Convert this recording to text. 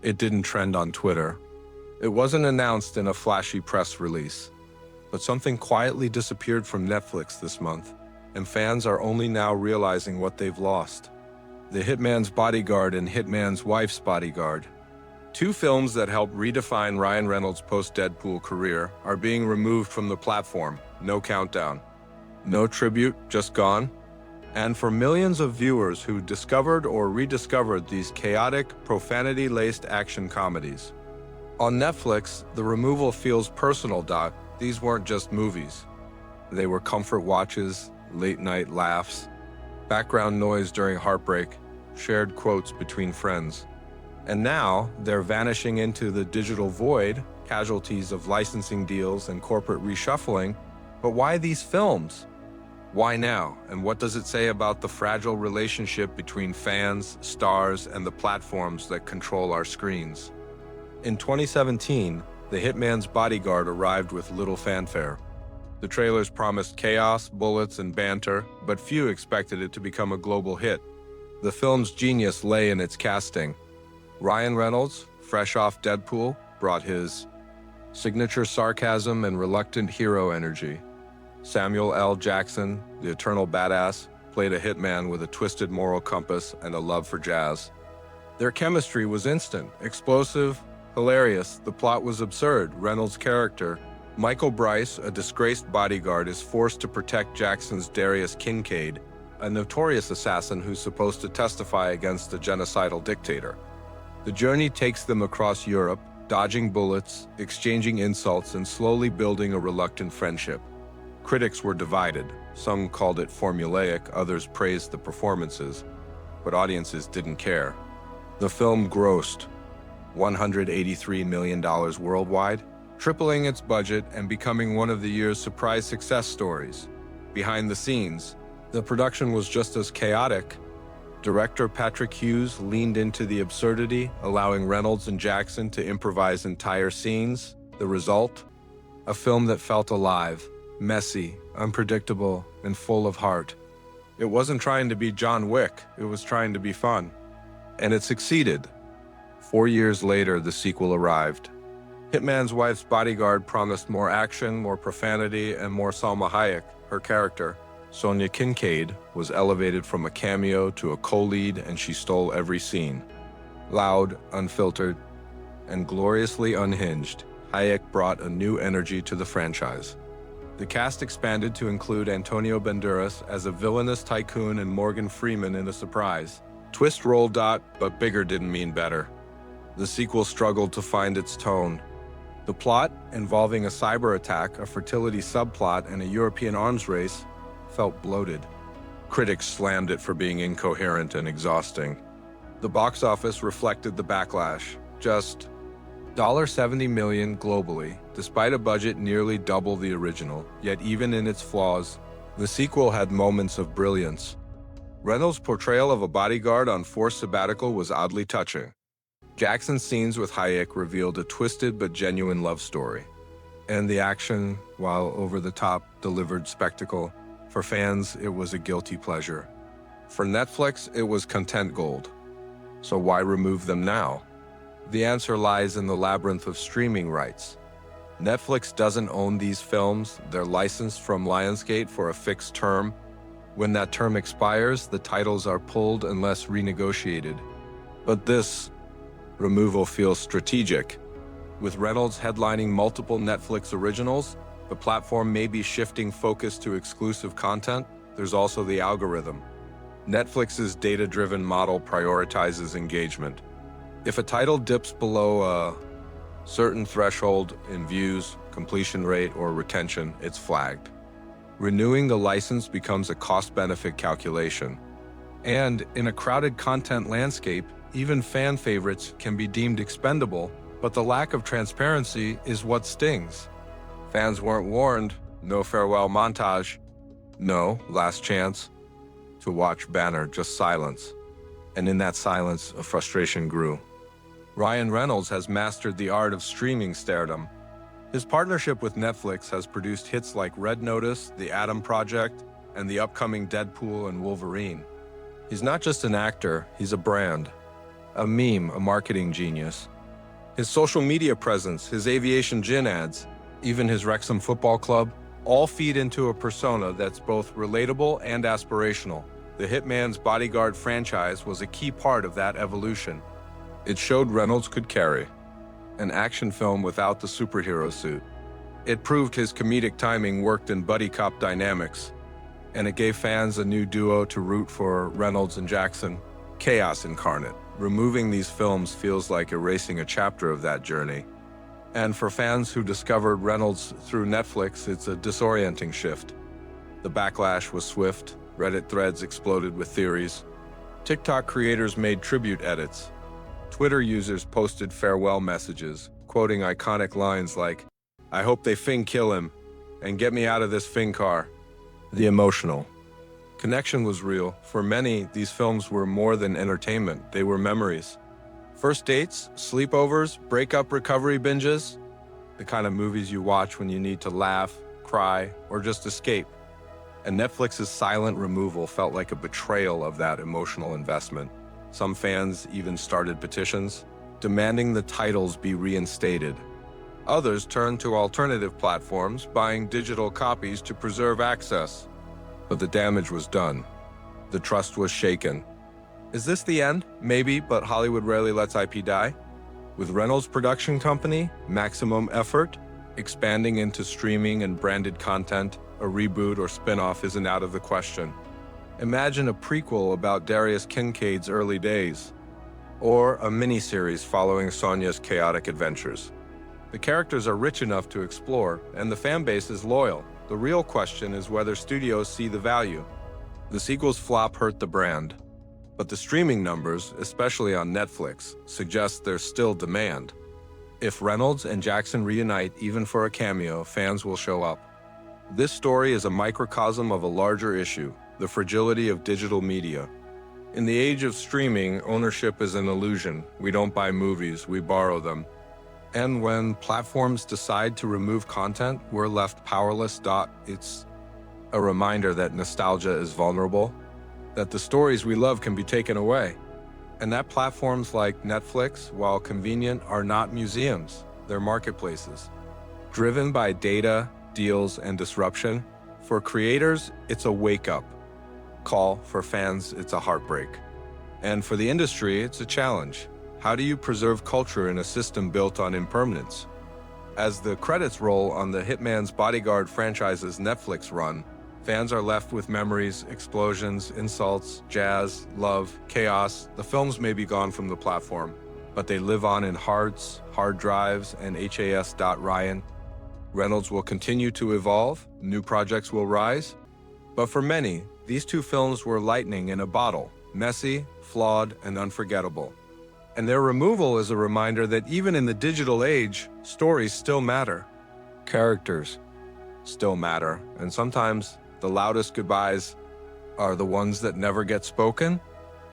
It didn't trend on Twitter. It wasn't announced in a flashy press release. But something quietly disappeared from Netflix this month, and fans are only now realizing what they've lost. The Hitman's Bodyguard and Hitman's Wife's Bodyguard. Two films that helped redefine Ryan Reynolds' post-Deadpool career are being removed from the platform. No countdown. No tribute, just gone. And for millions of viewers who discovered or rediscovered these chaotic, profanity-laced action comedies. On Netflix, the removal feels personal, Doc. These weren't just movies. They were comfort watches, late-night laughs, background noise during heartbreak, shared quotes between friends. And now, they're vanishing into the digital void, casualties of licensing deals and corporate reshuffling. But why these films? Why now? And what does it say about the fragile relationship between fans, stars, and the platforms that control our screens? In 2017, The Hitman's Bodyguard arrived with little fanfare. The trailers promised chaos, bullets, and banter, but few expected it to become a global hit. The film's genius lay in its casting. Ryan Reynolds, fresh off Deadpool, brought his signature sarcasm and reluctant hero energy. Samuel L. Jackson, the eternal badass, played a hitman with a twisted moral compass and a love for jazz. Their chemistry was instant, explosive, hilarious. The plot was absurd. Reynolds' character, Michael Bryce, a disgraced bodyguard, is forced to protect Jackson's Darius Kincaid, a notorious assassin who's supposed to testify against a genocidal dictator. The journey takes them across Europe, dodging bullets, exchanging insults, and slowly building a reluctant friendship. Critics were divided. Some called it formulaic, others praised the performances, but audiences didn't care. The film grossed $183 million worldwide, tripling its budget and becoming one of the year's surprise success stories. Behind the scenes, the production was just as chaotic. Director Patrick Hughes leaned into the absurdity, allowing Reynolds and Jackson to improvise entire scenes. The result? A film that felt alive, messy, unpredictable, and full of heart. It wasn't trying to be John Wick, it was trying to be fun. And it succeeded. 4 years later, the sequel arrived. Hitman's Wife's Bodyguard promised more action, more profanity, and more Salma Hayek. Her character, Sonia Kincaid, was elevated from a cameo to a co-lead, and she stole every scene. Loud, unfiltered, and gloriously unhinged, Hayek brought a new energy to the franchise. The cast expanded to include Antonio Banderas as a villainous tycoon and Morgan Freeman in a surprise. Twist roll. But bigger didn't mean better. The sequel struggled to find its tone. The plot, involving a cyber attack, a fertility subplot, and a European arms race, felt bloated. Critics slammed it for being incoherent and exhausting. The box office reflected the backlash. Just $70 million globally, despite a budget nearly double the original. Yet even in its flaws, the sequel had moments of brilliance. Reynolds' portrayal of a bodyguard on forced sabbatical was oddly touching. Jackson's scenes with Hayek revealed a twisted but genuine love story. And the action, while over the top, delivered spectacle. For fans, it was a guilty pleasure. For Netflix, it was content gold. So why remove them now? The answer lies in the labyrinth of streaming rights. Netflix doesn't own these films. They're licensed from Lionsgate for a fixed term. When that term expires, the titles are pulled unless renegotiated. But this removal feels strategic. With Reynolds headlining multiple Netflix originals, the platform may be shifting focus to exclusive content. There's also the algorithm. Netflix's data-driven model prioritizes engagement. If a title dips below a certain threshold in views, completion rate, or retention, it's flagged. Renewing the license becomes a cost-benefit calculation. And in a crowded content landscape, even fan favorites can be deemed expendable, but the lack of transparency is what stings. Fans weren't warned. No farewell montage. No last chance to watch banner, just silence. And in that silence, a frustration grew. Ryan Reynolds has mastered the art of streaming stardom. His partnership with Netflix has produced hits like Red Notice, The Atom Project, and the upcoming Deadpool and Wolverine. He's not just an actor, he's a brand. a meme, a marketing genius. His social media presence, his aviation gin ads, even his Wrexham Football Club, all feed into a persona that's both relatable and aspirational. The Hitman's Bodyguard franchise was a key part of that evolution. It showed Reynolds could carry an action film without the superhero suit. It proved his comedic timing worked in buddy cop dynamics, and it gave fans a new duo to root for: Reynolds and Jackson, chaos incarnate. Removing these films feels like erasing a chapter of that journey. And for fans who discovered Reynolds through Netflix, it's a disorienting shift. The backlash was swift. Reddit threads exploded with theories. TikTok creators made tribute edits. Twitter users posted farewell messages, quoting iconic lines like, "I hope they Fing kill him, and get me out of this Fing car." The emotional connection was real. For many, these films were more than entertainment, they were memories. First dates, sleepovers, breakup recovery binges, the kind of movies you watch when you need to laugh, cry, or just escape. And Netflix's silent removal felt like a betrayal of that emotional investment. Some fans even started petitions, demanding the titles be reinstated. Others turned to alternative platforms, buying digital copies to preserve access. But the damage was done. The trust was shaken. Is this the end? Maybe, but Hollywood rarely lets IP die. With Reynolds' production company, Maximum Effort, expanding into streaming and branded content, a reboot or spin-off isn't out of the question. Imagine a prequel about Darius Kincaid's early days, or a miniseries following Sonya's chaotic adventures. The characters are rich enough to explore, and the fan base is loyal. The real question is whether studios see the value. The sequel's flop hurt the brand, but the streaming numbers, especially on Netflix, suggest there's still demand. If Reynolds and Jackson reunite even for a cameo, fans will show up. This story is a microcosm of a larger issue: the fragility of digital media. In the age of streaming, ownership is an illusion. We don't buy movies, we borrow them. And when platforms decide to remove content, we're left powerless. It's a reminder that nostalgia is vulnerable, that the stories we love can be taken away, and that platforms like Netflix, while convenient, are not museums, they're marketplaces. Driven by data, deals, and disruption, for creators, it's a wake-up call. For fans, it's a heartbreak. And for the industry, it's a challenge. How do you preserve culture in a system built on impermanence? As the credits roll on the Hitman's Bodyguard franchise's Netflix run, fans are left with memories, explosions, insults, jazz, love, chaos. The films may be gone from the platform, but they live on in hearts, hard drives, and HAS. Ryan Reynolds will continue to evolve, new projects will rise. But for many, these two films were lightning in a bottle, messy, flawed, and unforgettable. And their removal is a reminder that even in the digital age, stories still matter. Characters still matter, and sometimes the loudest goodbyes are the ones that never get spoken.